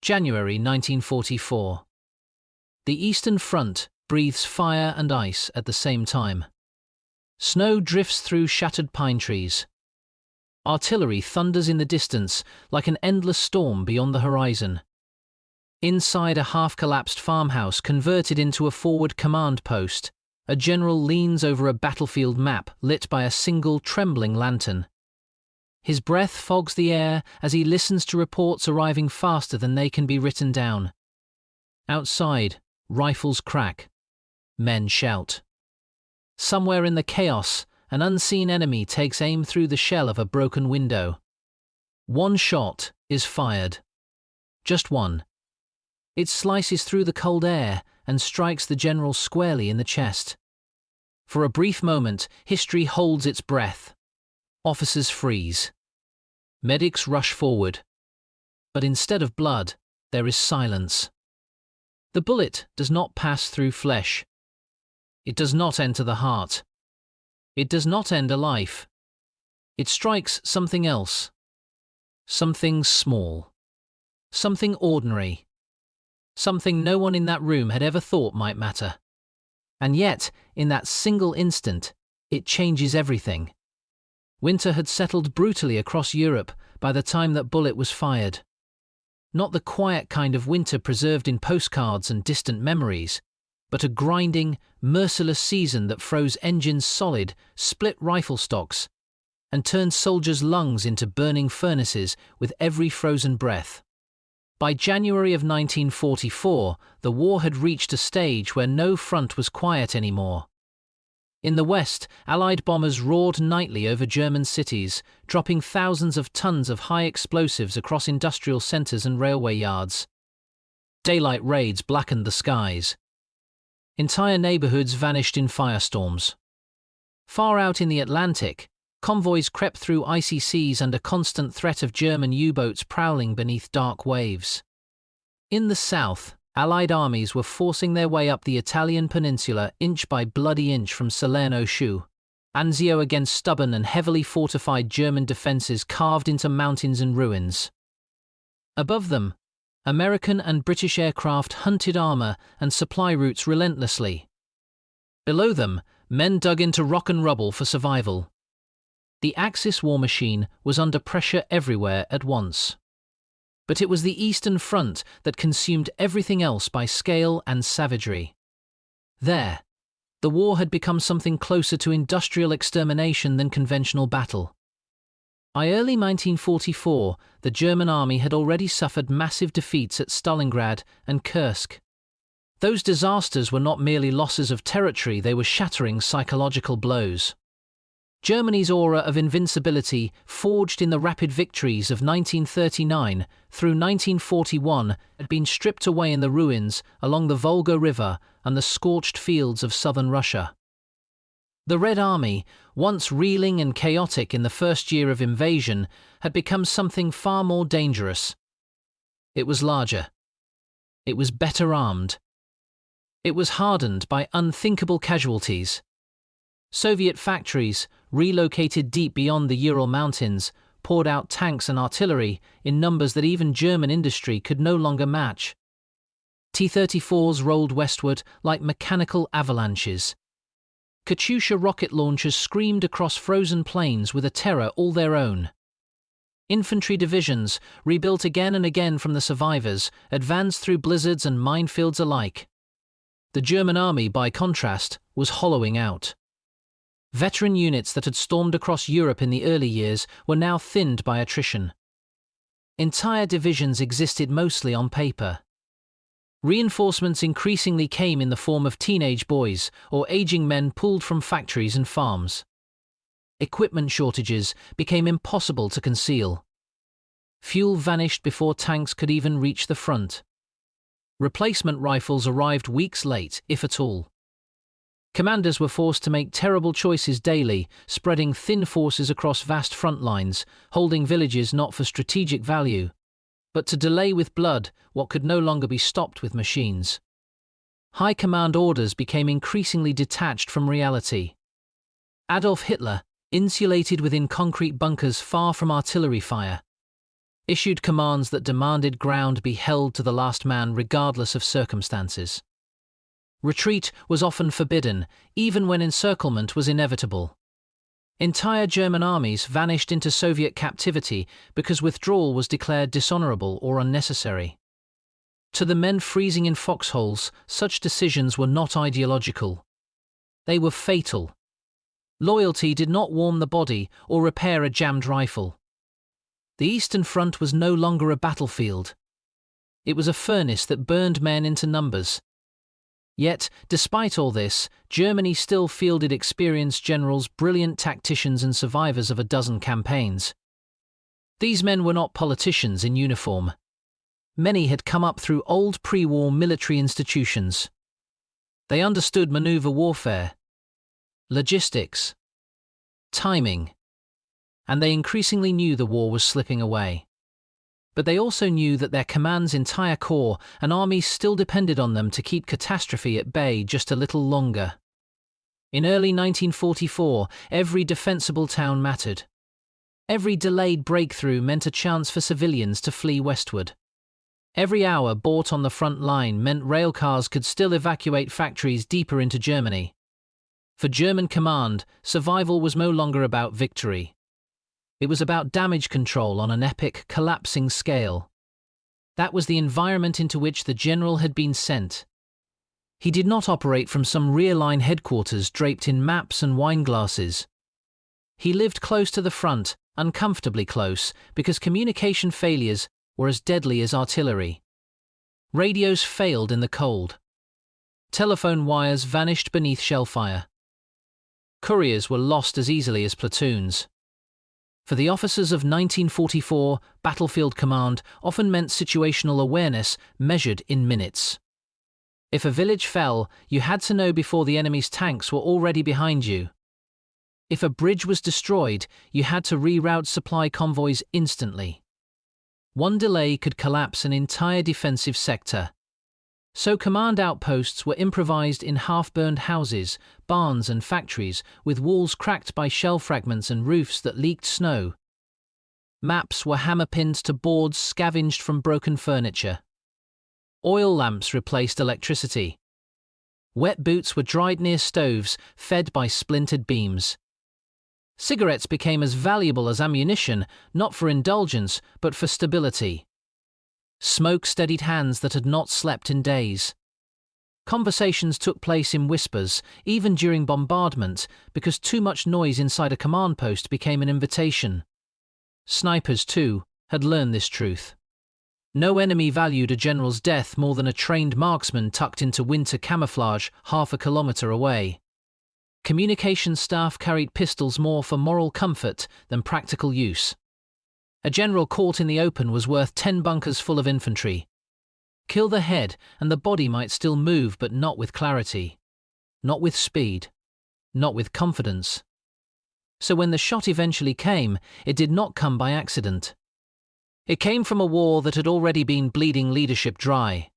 January 1944. The Eastern Front breathes fire and ice at the same time. Snow drifts through shattered pine trees. Artillery thunders in the distance like an endless storm beyond the horizon. Inside a half-collapsed farmhouse converted into a forward command post, a general leans over a battlefield map lit by a single trembling lantern. His breath fogs the air as he listens to reports arriving faster than they can be written down. Outside, rifles crack. Men shout. Somewhere in the chaos, an unseen enemy takes aim through the shell of a broken window. One shot is fired. Just one. It slices through the cold air and strikes the general squarely in the chest. For a brief moment, history holds its breath. Officers freeze. Medics rush forward. But instead of blood, there is silence. The bullet does not pass through flesh. It does not enter the heart. It does not end a life. It strikes something else. Something small. Something ordinary. Something no one in that room had ever thought might matter. And yet, in that single instant, it changes everything. Winter had settled brutally across Europe by the time that bullet was fired. Not the quiet kind of winter preserved in postcards and distant memories, but a grinding, merciless season that froze engines solid, split rifle stocks, and turned soldiers' lungs into burning furnaces with every frozen breath. By January of 1944, the war had reached a stage where no front was quiet anymore. In the West, Allied bombers roared nightly over German cities, dropping thousands of tons of high explosives across industrial centers and railway yards. Daylight raids blackened the skies. Entire neighborhoods vanished in firestorms. Far out in the Atlantic, convoys crept through icy seas under constant threat of German U-boats prowling beneath dark waves. In the south, Allied armies were forcing their way up the Italian peninsula inch by bloody inch from Salerno Shu, Anzio against stubborn and heavily fortified German defenses carved into mountains and ruins. Above them, American and British aircraft hunted armor and supply routes relentlessly. Below them, men dug into rock and rubble for survival. The Axis war machine was under pressure everywhere at once. But it was the Eastern Front that consumed everything else by scale and savagery. There, the war had become something closer to industrial extermination than conventional battle. By early 1944, the German army had already suffered massive defeats at Stalingrad and Kursk. Those disasters were not merely losses of territory, they were shattering psychological blows. Germany's aura of invincibility, forged in the rapid victories of 1939 through 1941, had been stripped away in the ruins along the Volga River and the scorched fields of southern Russia. The Red Army, once reeling and chaotic in the first year of invasion, had become something far more dangerous. It was larger. It was better armed. It was hardened by unthinkable casualties. Soviet factories, relocated deep beyond the Ural Mountains, poured out tanks and artillery in numbers that even German industry could no longer match. T-34s rolled westward like mechanical avalanches. Katyusha rocket launchers screamed across frozen plains with a terror all their own. Infantry divisions, rebuilt again and again from the survivors, advanced through blizzards and minefields alike. The German army, by contrast, was hollowing out. Veteran units that had stormed across Europe in the early years were now thinned by attrition. Entire divisions existed mostly on paper. Reinforcements increasingly came in the form of teenage boys or aging men pulled from factories and farms. Equipment shortages became impossible to conceal. Fuel vanished before tanks could even reach the front. Replacement rifles arrived weeks late, if at all. Commanders were forced to make terrible choices daily, spreading thin forces across vast front lines, holding villages not for strategic value, but to delay with blood what could no longer be stopped with machines. High command orders became increasingly detached from reality. Adolf Hitler, insulated within concrete bunkers far from artillery fire. issued commands that demanded ground be held to the last man regardless of circumstances. Retreat was often forbidden, even when encirclement was inevitable. Entire German armies vanished into Soviet captivity because withdrawal was declared dishonorable or unnecessary. To the men freezing in foxholes, such decisions were not ideological. They were fatal. Loyalty did not warm the body or repair a jammed rifle. The Eastern Front was no longer a battlefield. It was a furnace that burned men into numbers. Yet, despite all this, Germany still fielded experienced generals, brilliant tacticians and survivors of a dozen campaigns. These men were not politicians in uniform. Many had come up through old pre-war military institutions. They understood maneuver warfare, logistics, timing, and they increasingly knew the war was slipping away. But they also knew that their command's entire corps and armies still depended on them to keep catastrophe at bay just a little longer. In early 1944, every defensible town mattered. Every delayed breakthrough meant a chance for civilians to flee westward. Every hour bought on the front line meant railcars could still evacuate factories deeper into Germany. For German command, survival was no longer about victory. It was about damage control on an epic, collapsing scale. That was the environment into which the general had been sent. He did not operate from some rear-line headquarters draped in maps and wine glasses. He lived close to the front, uncomfortably close, because communication failures were as deadly as artillery. Radios failed in the cold. Telephone wires vanished beneath shellfire. Couriers were lost as easily as platoons. For the officers of 1944, battlefield command often meant situational awareness measured in minutes. If a village fell, you had to know before the enemy's tanks were already behind you. If a bridge was destroyed, you had to reroute supply convoys instantly. One delay could collapse an entire defensive sector. So command outposts were improvised in half-burned houses, barns and factories, with walls cracked by shell fragments and roofs that leaked snow. Maps were hammer-pinned to boards scavenged from broken furniture. Oil lamps replaced electricity. Wet boots were dried near stoves, fed by splintered beams. Cigarettes became as valuable as ammunition, not for indulgence, but for stability. Smoke steadied hands that had not slept in days. Conversations took place in whispers, even during bombardment, because too much noise inside a command post became an invitation. Snipers, too, had learned this truth. No enemy valued a general's death more than a trained marksman tucked into winter camouflage half a kilometer away. Communication staff carried pistols more for moral comfort than practical use. A general caught in the open was worth 10 bunkers full of infantry. Kill the head and the body might still move, but not with clarity, not with speed, not with confidence. So when the shot eventually came, it did not come by accident. It came from a war that had already been bleeding leadership dry.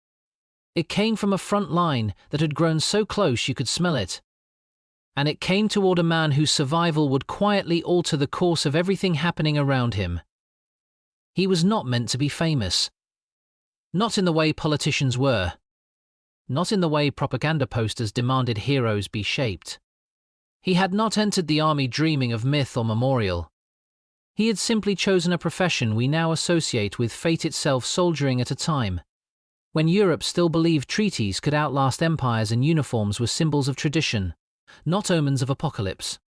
It came from a front line that had grown so close you could smell it. And it came toward a man whose survival would quietly alter the course of everything happening around him. He was not meant to be famous. Not in the way politicians were. Not in the way propaganda posters demanded heroes be shaped. He had not entered the army dreaming of myth or memorial. He had simply chosen a profession we now associate with fate itself, soldiering at a time when Europe still believed treaties could outlast empires and uniforms were symbols of tradition, not omens of apocalypse.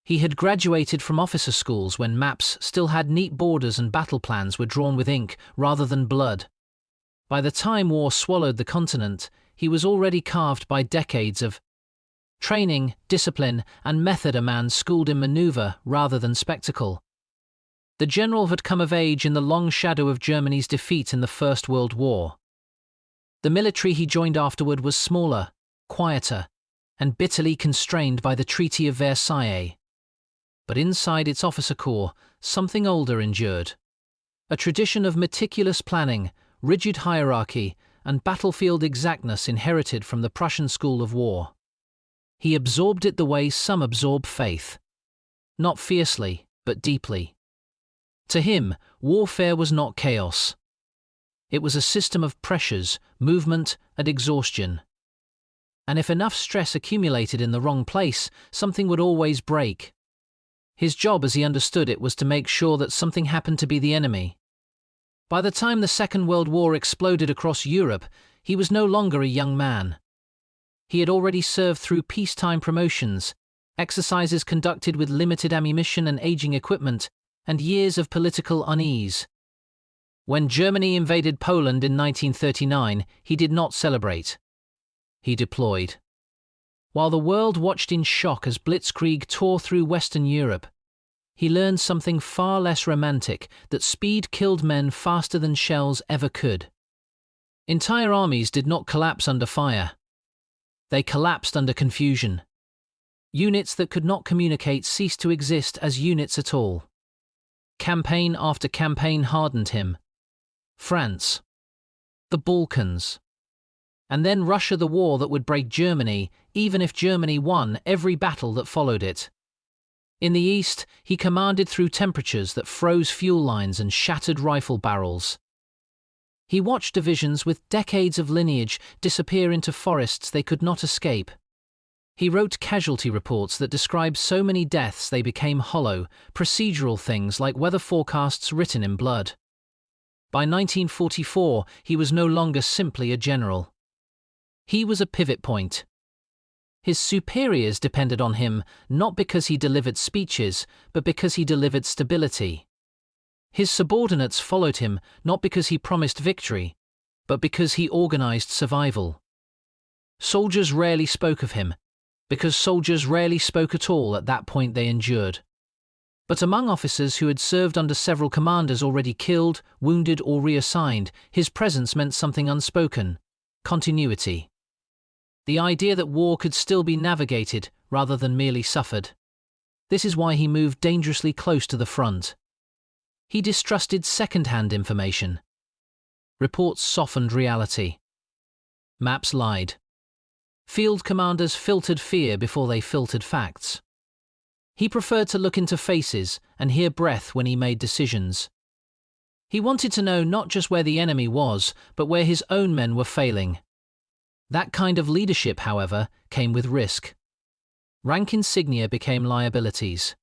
He had graduated from officer schools when maps still had neat borders and battle plans were drawn with ink rather than blood. By the time war swallowed the continent, he was already carved by decades of training, discipline, and method, a man schooled in maneuver rather than spectacle. The general had come of age in the long shadow of Germany's defeat in the First World War. The military he joined afterward was smaller, quieter, and bitterly constrained by the Treaty of Versailles. But inside its officer corps, something older endured. A tradition of meticulous planning, rigid hierarchy, and battlefield exactness inherited from the Prussian school of war. He absorbed it the way some absorb faith. Not fiercely, but deeply. To him, warfare was not chaos. It was a system of pressures, movement, and exhaustion. And if enough stress accumulated in the wrong place, something would always break. His job, as he understood it, was to make sure that something happened to be the enemy. By the time the Second World War exploded across Europe, he was no longer a young man. He had already served through peacetime promotions, exercises conducted with limited ammunition and aging equipment, and years of political unease. When Germany invaded Poland in 1939, he did not celebrate. He deployed. While the world watched in shock as Blitzkrieg tore through Western Europe, he learned something far less romantic, that speed killed men faster than shells ever could. Entire armies did not collapse under fire. They collapsed under confusion. Units that could not communicate ceased to exist as units at all. Campaign after campaign hardened him. France, the Balkans, and then Russia, the war that would break Germany, even if Germany won every battle that followed it. In the east, he commanded through temperatures that froze fuel lines and shattered rifle barrels. He watched divisions with decades of lineage disappear into forests they could not escape. He wrote casualty reports that described so many deaths they became hollow, procedural things like weather forecasts written in blood. By 1944, he was no longer simply a general. He was a pivot point. His superiors depended on him not because he delivered speeches, but because he delivered stability. His subordinates followed him not because he promised victory, but because he organized survival. Soldiers rarely spoke of him, because soldiers rarely spoke at all at that point they endured. But among officers who had served under several commanders already killed, wounded, or reassigned, his presence meant something unspoken: continuity. The idea that war could still be navigated rather than merely suffered. This is why he moved dangerously close to the front. He distrusted second-hand information. Reports softened reality. Maps lied. Field commanders filtered fear before they filtered facts. He preferred to look into faces and hear breath when he made decisions. He wanted to know not just where the enemy was, but where his own men were failing. That kind of leadership, however, came with risk. Rank insignia became liabilities.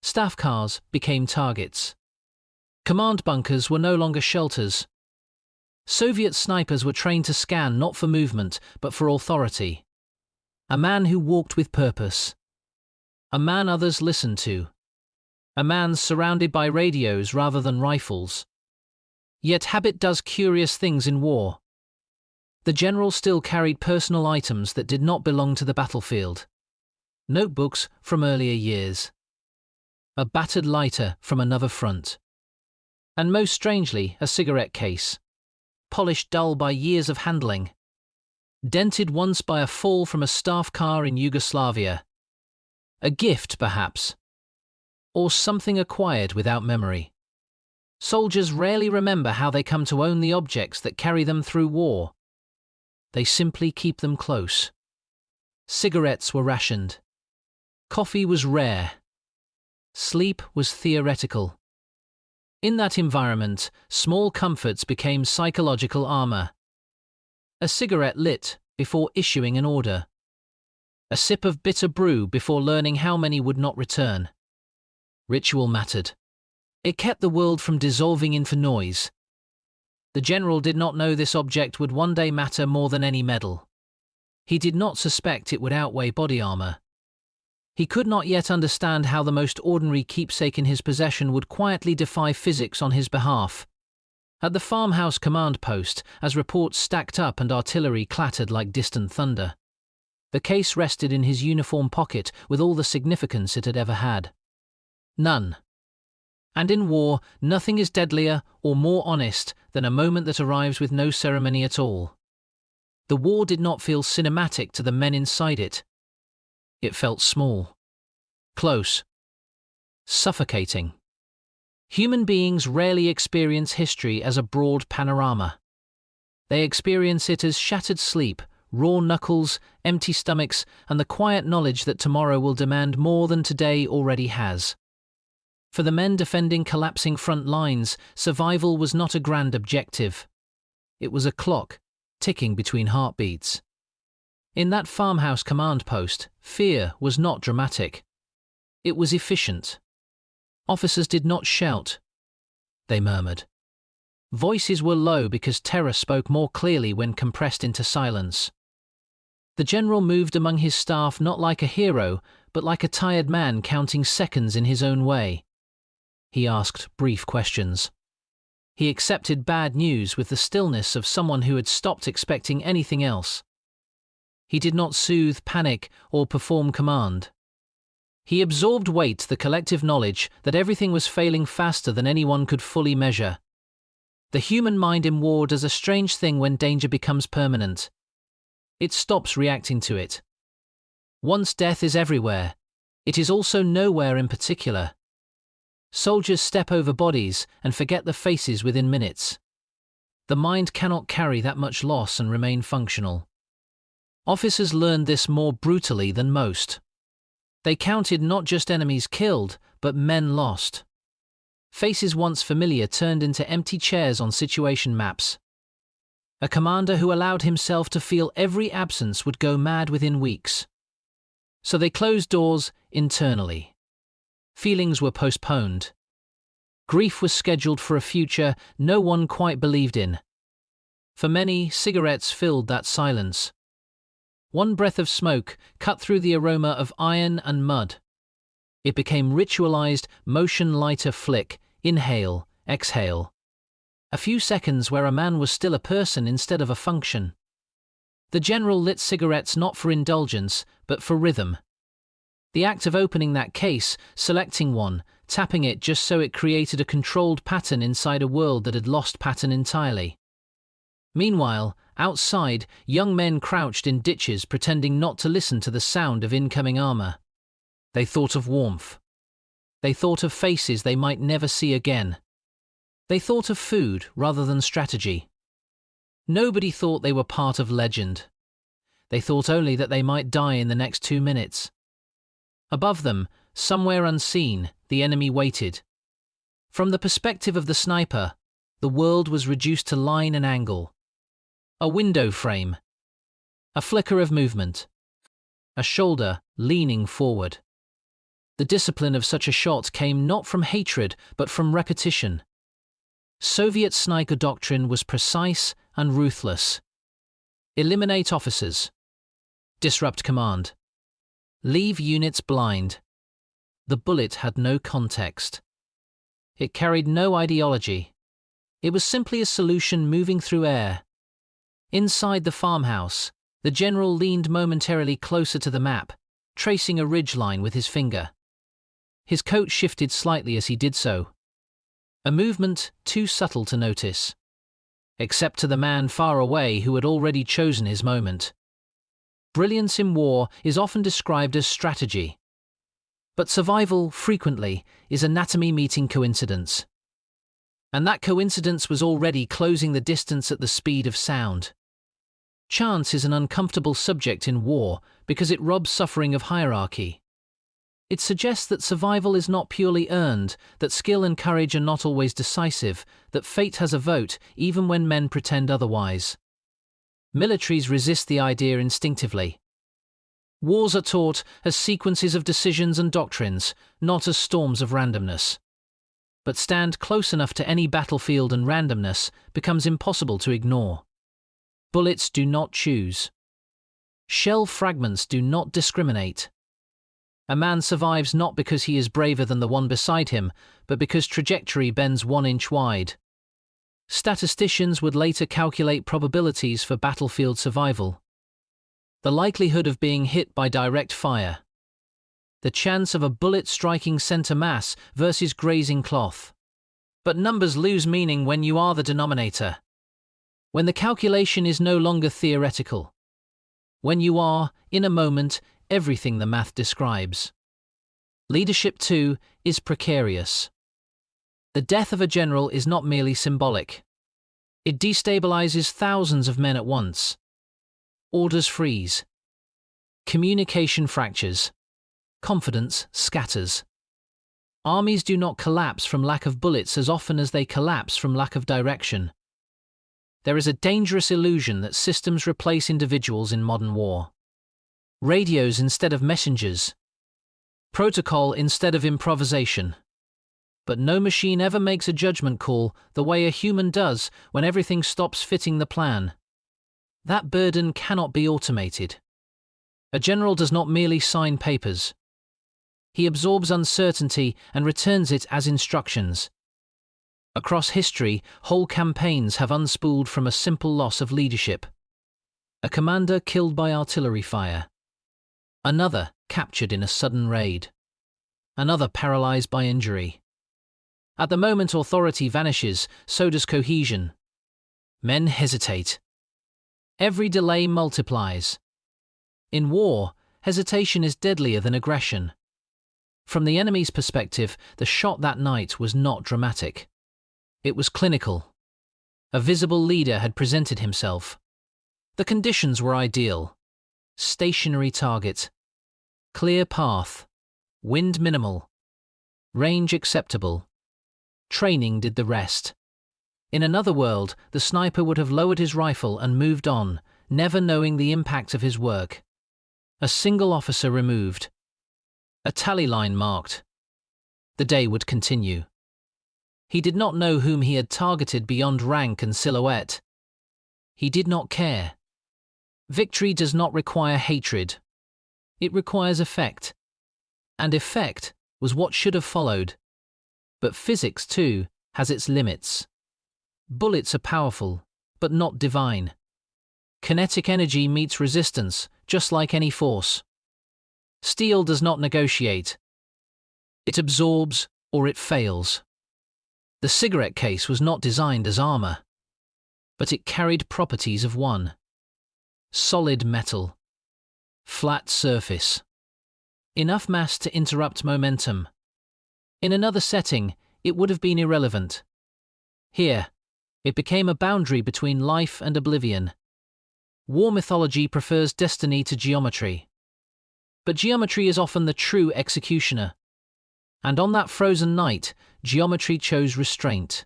Staff cars became targets. Command bunkers were no longer shelters. Soviet snipers were trained to scan not for movement, but for authority. A man who walked with purpose. A man others listened to. A man surrounded by radios rather than rifles. Yet habit does curious things in war. The general still carried personal items that did not belong to the battlefield. Notebooks from earlier years. A battered lighter from another front. And most strangely, a cigarette case. Polished dull by years of handling. Dented once by a fall from a staff car in Yugoslavia. A gift, perhaps. Or something acquired without memory. Soldiers rarely remember how they come to own the objects that carry them through war. They simply keep them close. Cigarettes were rationed. Coffee was rare. Sleep was theoretical. In that environment, small comforts became psychological armor. A cigarette lit before issuing an order. A sip of bitter brew before learning how many would not return. Ritual mattered. It kept the world from dissolving into noise. The general did not know this object would one day matter more than any medal. He did not suspect it would outweigh body armor. He could not yet understand how the most ordinary keepsake in his possession would quietly defy physics on his behalf. At the farmhouse command post, as reports stacked up and artillery clattered like distant thunder, the case rested in his uniform pocket with all the significance it had ever had. None. And in war, nothing is deadlier or more honest than a moment that arrives with no ceremony at all. The war did not feel cinematic to the men inside it. It felt small, close, suffocating. Human beings rarely experience history as a broad panorama. They experience it as shattered sleep, raw knuckles, empty stomachs, and the quiet knowledge that tomorrow will demand more than today already has. For the men defending collapsing front lines, survival was not a grand objective. It was a clock, ticking between heartbeats. In that farmhouse command post, fear was not dramatic. It was efficient. Officers did not shout. They murmured. Voices were low because terror spoke more clearly when compressed into silence. The general moved among his staff not like a hero, but like a tired man counting seconds in his own way. He asked brief questions. He accepted bad news with the stillness of someone who had stopped expecting anything else. He did not soothe panic or perform command. He absorbed weight, the collective knowledge that everything was failing faster than anyone could fully measure. The human mind in war does a strange thing when danger becomes permanent. It stops reacting to it. Once death is everywhere, it is also nowhere in particular. Soldiers step over bodies and forget the faces within minutes. The mind cannot carry that much loss and remain functional. Officers learned this more brutally than most. They counted not just enemies killed, but men lost. Faces once familiar turned into empty chairs on situation maps. A commander who allowed himself to feel every absence would go mad within weeks. So they closed doors internally. Feelings were postponed. Grief was scheduled for a future no one quite believed in. For many, cigarettes filled that silence. One breath of smoke cut through the aroma of iron and mud. It became ritualized, motion lighter flick, inhale, exhale. A few seconds where a man was still a person instead of a function. The general lit cigarettes not for indulgence, but for rhythm. The act of opening that case, selecting one, tapping it just so it created a controlled pattern inside a world that had lost pattern entirely. Meanwhile, outside, young men crouched in ditches pretending not to listen to the sound of incoming armor. They thought of warmth. They thought of faces they might never see again. They thought of food rather than strategy. Nobody thought they were part of legend. They thought only that they might die in the next 2 minutes. Above them, somewhere unseen, the enemy waited. From the perspective of the sniper, the world was reduced to line and angle. A window frame. A flicker of movement. A shoulder leaning forward. The discipline of such a shot came not from hatred, but from repetition. Soviet sniper doctrine was precise and ruthless. Eliminate officers. Disrupt command. Leave units blind. The bullet had no context. It carried no ideology. It was simply a solution moving through air. Inside the farmhouse, the general leaned momentarily closer to the map, tracing a ridgeline with his finger. His coat shifted slightly as he did so. A movement too subtle to notice, except to the man far away who had already chosen his moment. Brilliance in war is often described as strategy. But survival, frequently, is anatomy meeting coincidence. And that coincidence was already closing the distance at the speed of sound. Chance is an uncomfortable subject in war because it robs suffering of hierarchy. It suggests that survival is not purely earned, that skill and courage are not always decisive, that fate has a vote even when men pretend otherwise. Militaries resist the idea instinctively. Wars are taught as sequences of decisions and doctrines, not as storms of randomness. But stand close enough to any battlefield and randomness becomes impossible to ignore. Bullets do not choose. Shell fragments do not discriminate. A man survives not because he is braver than the one beside him, but because trajectory bends 1 inch wide. Statisticians would later calculate probabilities for battlefield survival. The likelihood of being hit by direct fire. The chance of a bullet striking center mass versus grazing cloth. But numbers lose meaning when you are the denominator. When the calculation is no longer theoretical. When you are, in a moment, everything the math describes. Leadership, too, is precarious. The death of a general is not merely symbolic. It destabilizes thousands of men at once. Orders freeze. Communication fractures. Confidence scatters. Armies do not collapse from lack of bullets as often as they collapse from lack of direction. There is a dangerous illusion that systems replace individuals in modern war. Radios instead of messengers. Protocol instead of improvisation. But no machine ever makes a judgment call the way a human does when everything stops fitting the plan. That burden cannot be automated. A general does not merely sign papers. He absorbs uncertainty and returns it as instructions. Across history, whole campaigns have unspooled from a simple loss of leadership. A commander killed by artillery fire. Another captured in a sudden raid. Another paralyzed by injury. At the moment authority vanishes, so does cohesion. Men hesitate. Every delay multiplies. In war, hesitation is deadlier than aggression. From the enemy's perspective, the shot that night was not dramatic. It was clinical. A visible leader had presented himself. The conditions were ideal. Stationary target. Clear path. Wind minimal. Range acceptable. Training did the rest. In another world, the sniper would have lowered his rifle and moved on, never knowing the impact of his work. A single officer removed. A tally line marked. The day would continue. He did not know whom he had targeted beyond rank and silhouette. He did not care. Victory does not require hatred. It requires effect. And effect was what should have followed. But physics, too, has its limits. Bullets are powerful, but not divine. Kinetic energy meets resistance, just like any force. Steel does not negotiate. It absorbs or it fails. The cigarette case was not designed as armor, but it carried properties of one. Solid metal. Flat surface. Enough mass to interrupt momentum. In another setting, it would have been irrelevant. Here, it became a boundary between life and oblivion. War mythology prefers destiny to geometry. But geometry is often the true executioner. And on that frozen night, geometry chose restraint.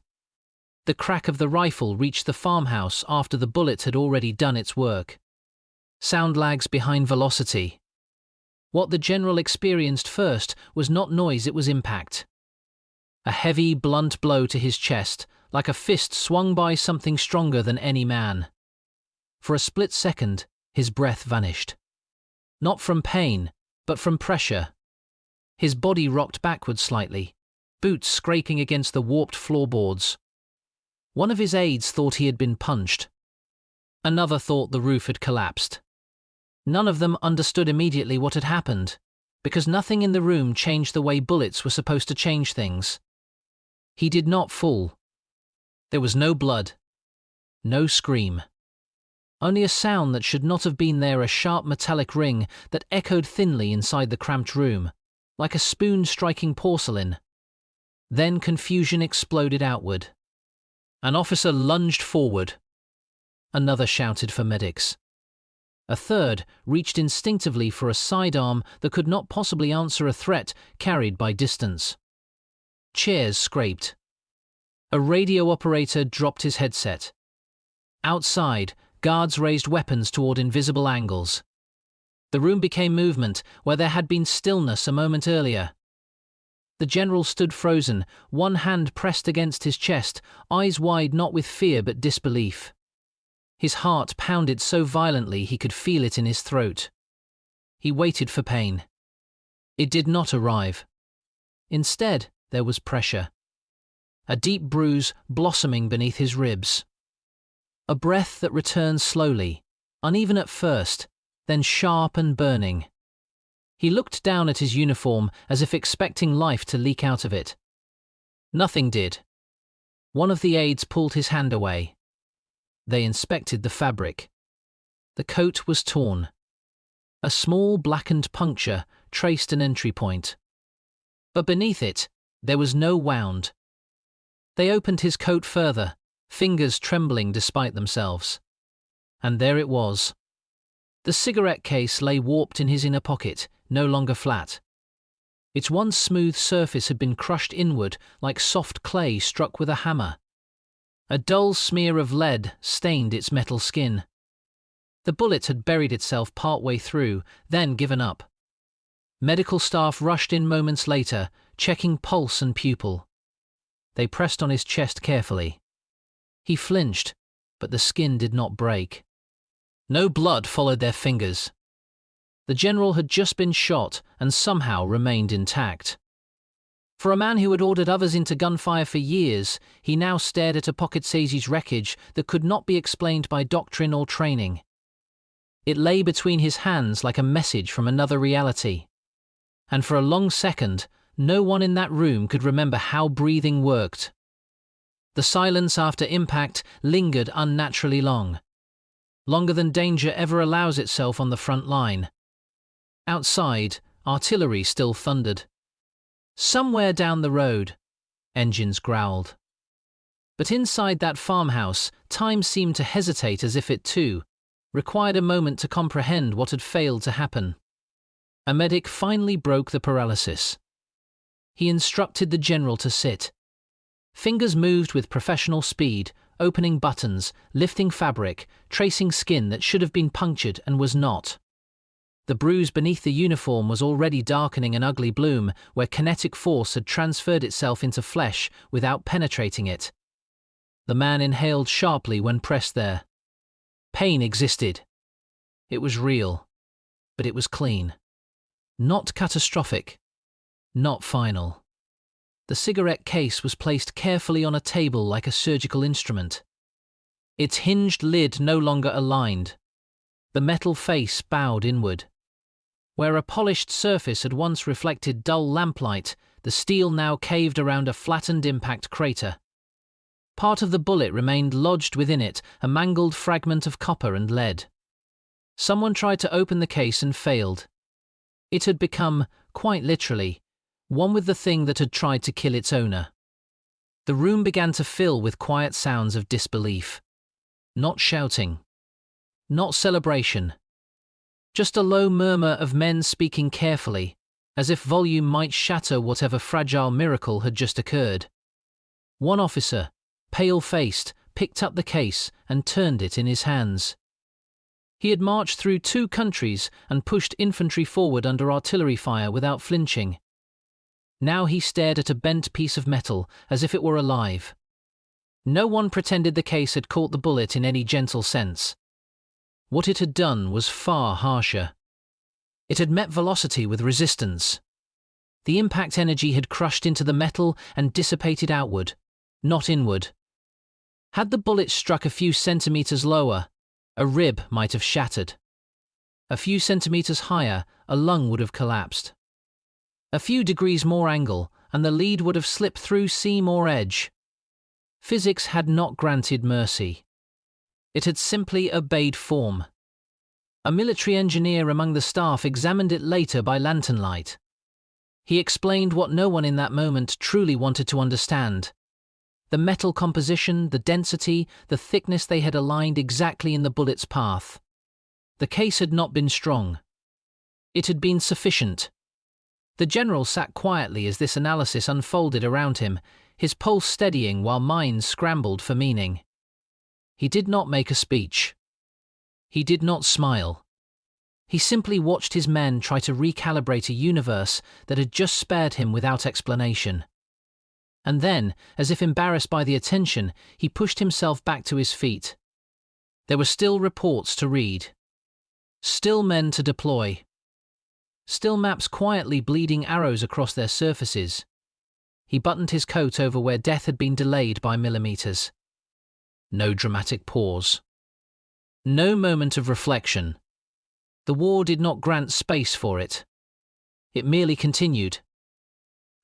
The crack of the rifle reached the farmhouse after the bullet had already done its work. Sound lags behind velocity. What the general experienced first was not noise, it was impact. A heavy, blunt blow to his chest, like a fist swung by something stronger than any man. For a split second, his breath vanished. Not from pain, but from pressure. His body rocked backward slightly, boots scraping against the warped floorboards. One of his aides thought he had been punched. Another thought the roof had collapsed. None of them understood immediately what had happened, because nothing in the room changed the way bullets were supposed to change things. He did not fall. There was no blood, no scream. Only a sound that should not have been there, a sharp metallic ring that echoed thinly inside the cramped room, like a spoon striking porcelain. Then confusion exploded outward. An officer lunged forward. Another shouted for medics. A third reached instinctively for a sidearm that could not possibly answer a threat carried by distance. Chairs scraped. A radio operator dropped his headset. Outside, guards raised weapons toward invisible angles. The room became movement where there had been stillness a moment earlier. The general stood frozen, one hand pressed against his chest, eyes wide not with fear but disbelief. His heart pounded so violently he could feel it in his throat. He waited for pain. It did not arrive. Instead, there was pressure. A deep bruise blossoming beneath his ribs. A breath that returned slowly, uneven at first, then sharp and burning. He looked down at his uniform as if expecting life to leak out of it. Nothing did. One of the aides pulled his hand away. They inspected the fabric. The coat was torn. A small blackened puncture traced an entry point. But beneath it, there was no wound. They opened his coat further, fingers trembling despite themselves. And there it was. The cigarette case lay warped in his inner pocket, no longer flat. Its once smooth surface had been crushed inward like soft clay struck with a hammer. A dull smear of lead stained its metal skin. The bullet had buried itself partway through, then given up. Medical staff rushed in moments later, checking pulse and pupil. They pressed on his chest carefully. He flinched, but the skin did not break. No blood followed their fingers. The general had just been shot and somehow remained intact. For a man who had ordered others into gunfire for years, he now stared at a pocket-sized wreckage that could not be explained by doctrine or training. It lay between his hands like a message from another reality. And for a long second, no one in that room could remember how breathing worked. The silence after impact lingered unnaturally long. Longer than danger ever allows itself on the front line. Outside, artillery still thundered. Somewhere down the road, engines growled. But inside that farmhouse, time seemed to hesitate as if it too required a moment to comprehend what had failed to happen. A medic finally broke the paralysis. He instructed the general to sit. Fingers moved with professional speed, opening buttons, lifting fabric, tracing skin that should have been punctured and was not. The bruise beneath the uniform was already darkening an ugly bloom where kinetic force had transferred itself into flesh without penetrating it. The man inhaled sharply when pressed there. Pain existed. It was real, but it was clean. Not catastrophic. Not final. The cigarette case was placed carefully on a table like a surgical instrument. Its hinged lid no longer aligned. The metal face bowed inward. Where a polished surface had once reflected dull lamplight, the steel now caved around a flattened impact crater. Part of the bullet remained lodged within it, a mangled fragment of copper and lead. Someone tried to open the case and failed. It had become, quite literally, one with the thing that had tried to kill its owner. The room began to fill with quiet sounds of disbelief. Not shouting. Not celebration. Just a low murmur of men speaking carefully, as if volume might shatter whatever fragile miracle had just occurred. One officer, pale-faced, picked up the case and turned it in his hands. He had marched through 2 countries and pushed infantry forward under artillery fire without flinching. Now he stared at a bent piece of metal as if it were alive. No one pretended the case had caught the bullet in any gentle sense. What it had done was far harsher. It had met velocity with resistance. The impact energy had crushed into the metal and dissipated outward, not inward. Had the bullet struck a few centimeters lower, a rib might have shattered. A few centimeters higher, a lung would have collapsed. A few degrees more angle, and the lead would have slipped through seam or edge. Physics had not granted mercy. It had simply obeyed form. A military engineer among the staff examined it later by lantern light. He explained what no one in that moment truly wanted to understand. The metal composition, the density, the thickness, they had aligned exactly in the bullet's path. The case had not been strong. It had been sufficient. The general sat quietly as this analysis unfolded around him, his pulse steadying while minds scrambled for meaning. He did not make a speech. He did not smile. He simply watched his men try to recalibrate a universe that had just spared him without explanation. And then, as if embarrassed by the attention, he pushed himself back to his feet. There were still reports to read. Still men to deploy. Still maps quietly bleeding arrows across their surfaces. He buttoned his coat over where death had been delayed by millimeters. No dramatic pause. No moment of reflection. The war did not grant space for it. It merely continued.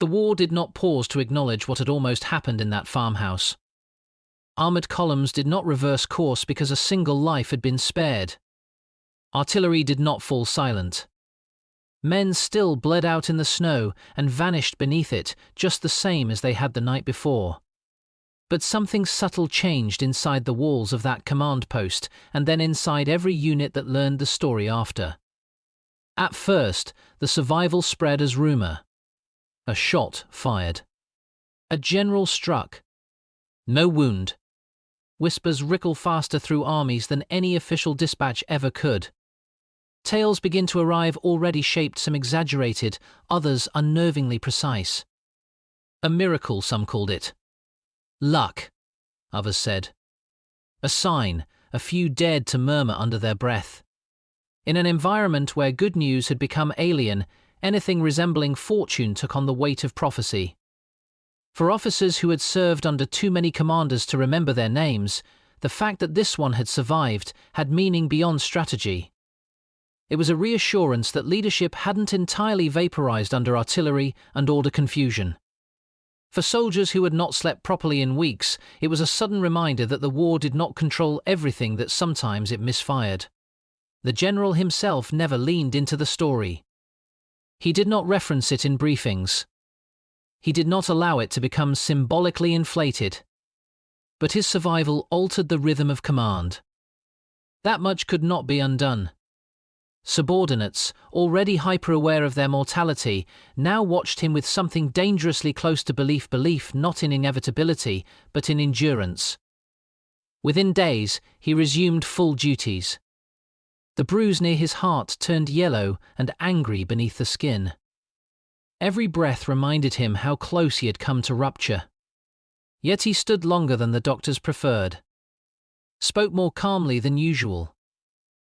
The war did not pause to acknowledge what had almost happened in that farmhouse. Armored columns did not reverse course because a single life had been spared. Artillery did not fall silent. Men still bled out in the snow and vanished beneath it just the same as they had the night before. But something subtle changed inside the walls of that command post and then inside every unit that learned the story after. At first, the survival spread as rumor. A shot fired. A general struck. No wound. Whispers rickle faster through armies than any official dispatch ever could. Tales begin to arrive already shaped, some exaggerated, others unnervingly precise. A miracle, some called it. Luck, others said. A sign, a few dared to murmur under their breath. In an environment where good news had become alien, anything resembling fortune took on the weight of prophecy. For officers who had served under too many commanders to remember their names, the fact that this one had survived had meaning beyond strategy. It was a reassurance that leadership hadn't entirely vaporized under artillery and order confusion. For soldiers who had not slept properly in weeks, it was a sudden reminder that the war did not control everything, that sometimes it misfired. The general himself never leaned into the story. He did not reference it in briefings. He did not allow it to become symbolically inflated. But his survival altered the rhythm of command. That much could not be undone. Subordinates, already hyper-aware of their mortality, now watched him with something dangerously close to belief not in inevitability, but in endurance. Within days, he resumed full duties. The bruise near his heart turned yellow and angry beneath the skin. Every breath reminded him how close he had come to rupture. Yet he stood longer than the doctors preferred. Spoke more calmly than usual.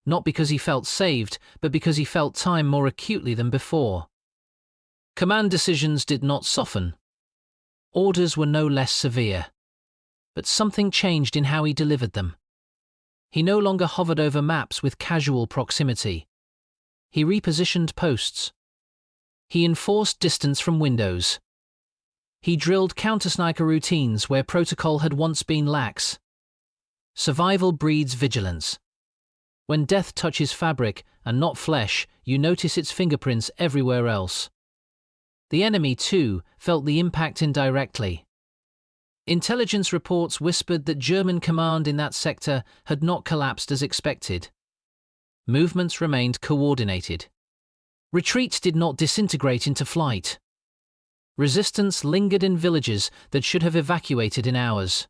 Not because he felt saved, but because he felt time more acutely than before. Command decisions did not soften. Orders were no less severe. But something changed in how he delivered them. He no longer hovered over maps with casual proximity. He repositioned posts. He enforced distance from windows. He drilled counter-sniper routines where protocol had once been lax. Survival breeds vigilance. When death touches fabric and not flesh, you notice its fingerprints everywhere else. The enemy, too, felt the impact indirectly. Intelligence reports whispered that German command in that sector had not collapsed as expected. Movements remained coordinated. Retreat did not disintegrate into flight. Resistance lingered in villages that should have evacuated in hours.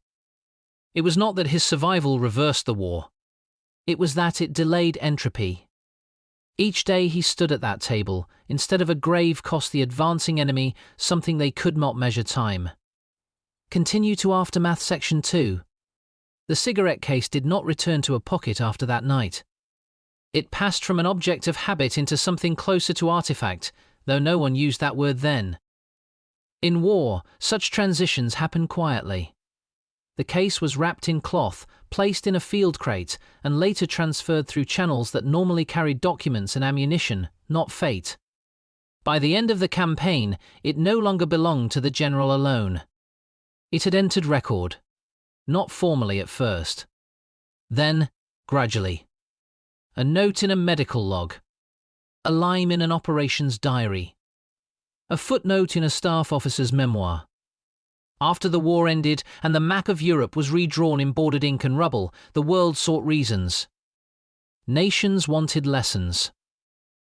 It was not that his survival reversed the war. It was that it delayed entropy. Each day he stood at that table, instead of a grave cost the advancing enemy something they could not measure time. Continue to Aftermath Section 2. The cigarette case did not return to a pocket after that night. It passed from an object of habit into something closer to artifact, though no one used that word then. In war, such transitions happen quietly. The case was wrapped in cloth, placed in a field crate, and later transferred through channels that normally carried documents and ammunition, not fate. By the end of the campaign, it no longer belonged to the general alone. It had entered record. Not formally at first. Then, gradually. A note in a medical log. A line in an operations diary. A footnote in a staff officer's memoir. After the war ended and the map of Europe was redrawn in bordered ink and rubble, the world sought reasons. Nations wanted lessons.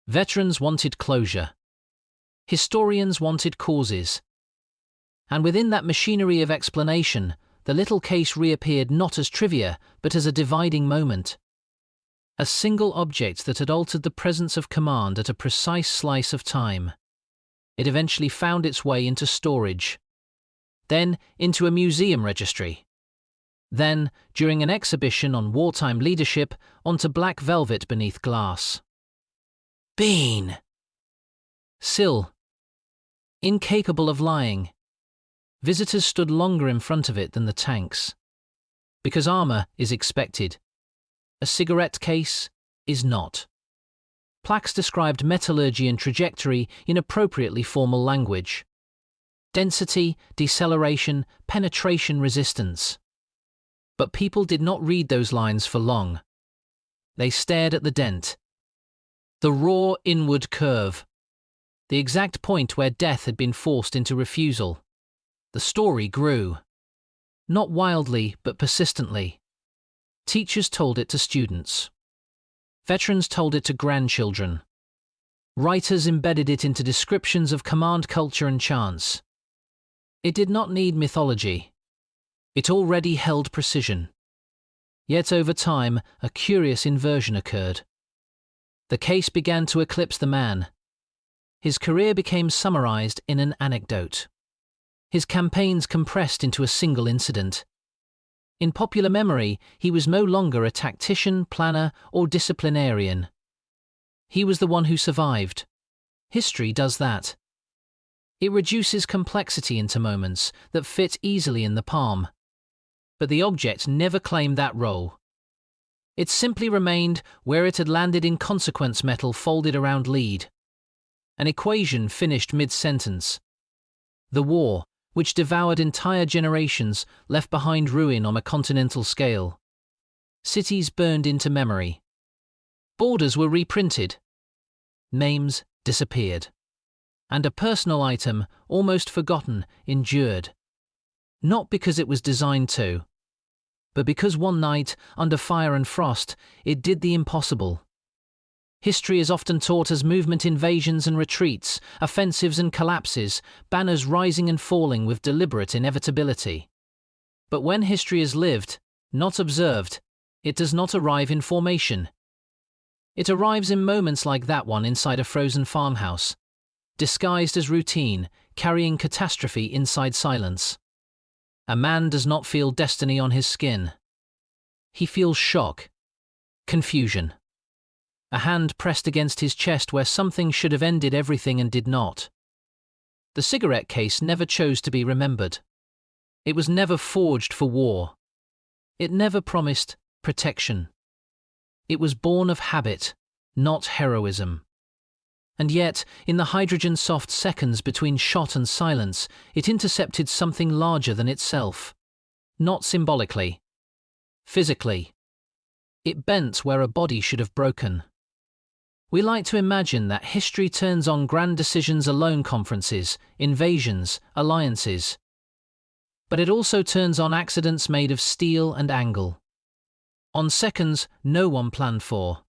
Veterans wanted closure. Historians wanted causes. And within that machinery of explanation, the little case reappeared not as trivia, but as a dividing moment. A single object that had altered the presence of command at a precise slice of time. It eventually found its way into storage. Then into a museum registry. Then, during an exhibition on wartime leadership, onto black velvet beneath glass. Bean! Sill. Incapable of lying. Visitors stood longer in front of it than the tanks. Because armor is expected. A cigarette case is not. Plaques described metallurgy and trajectory in appropriately formal language. Density, deceleration, penetration, resistance. But people did not read those lines for long. They stared at the dent. The raw inward curve. The exact point where death had been forced into refusal. The story grew. Not wildly, but persistently. Teachers told it to students. Veterans told it to grandchildren. Writers embedded it into descriptions of command culture and chance. It did not need mythology. It already held precision. Yet over time, a curious inversion occurred. The case began to eclipse the man. His career became summarized in an anecdote. His campaigns compressed into a single incident. In popular memory, he was no longer a tactician, planner, or disciplinarian. He was the one who survived. History does that. It reduces complexity into moments that fit easily in the palm. But the object never claimed that role. It simply remained where it had landed in consequence metal folded around lead. An equation finished mid-sentence. The war, which devoured entire generations, left behind ruin on a continental scale. Cities burned into memory. Borders were reprinted. Names disappeared. And a personal item, almost forgotten, endured. Not because it was designed to, but because one night, under fire and frost, it did the impossible. History is often taught as movement, invasions and retreats, offensives and collapses, banners rising and falling with deliberate inevitability. But when history is lived, not observed, it does not arrive in formation. It arrives in moments like that one inside a frozen farmhouse, disguised as routine, carrying catastrophe inside silence. A man does not feel destiny on his skin. He feels shock, confusion. A hand pressed against his chest where something should have ended everything and did not. The cigarette case never chose to be remembered. It was never forged for war. It never promised protection. It was born of habit, not heroism. And yet, in the hydrogen-soft seconds between shot and silence, it intercepted something larger than itself. Not symbolically. Physically. It bent where a body should have broken. We like to imagine that history turns on grand decisions alone, conferences, invasions, alliances. But it also turns on accidents made of steel and angle. On seconds no one planned for.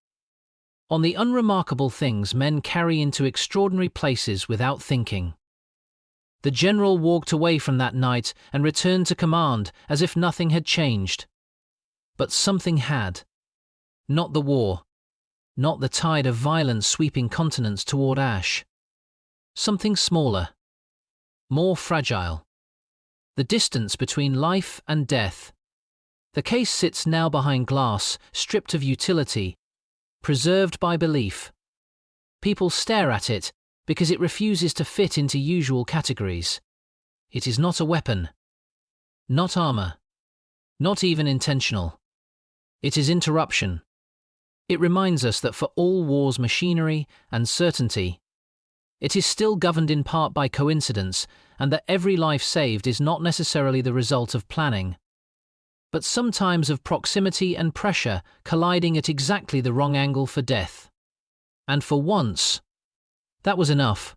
On the unremarkable things men carry into extraordinary places without thinking. The general walked away from that night and returned to command as if nothing had changed. But something had. Not the war. Not the tide of violence sweeping continents toward ash. Something smaller. More fragile. The distance between life and death. The case sits now behind glass, stripped of utility, preserved by belief. People stare at it because it refuses to fit into usual categories. It is not a weapon. Not armor. Not even intentional. It is interruption. It reminds us that for all war's machinery and certainty, it is still governed in part by coincidence, and that every life saved is not necessarily the result of planning, but sometimes of proximity and pressure colliding at exactly the wrong angle for death. And for once, that was enough.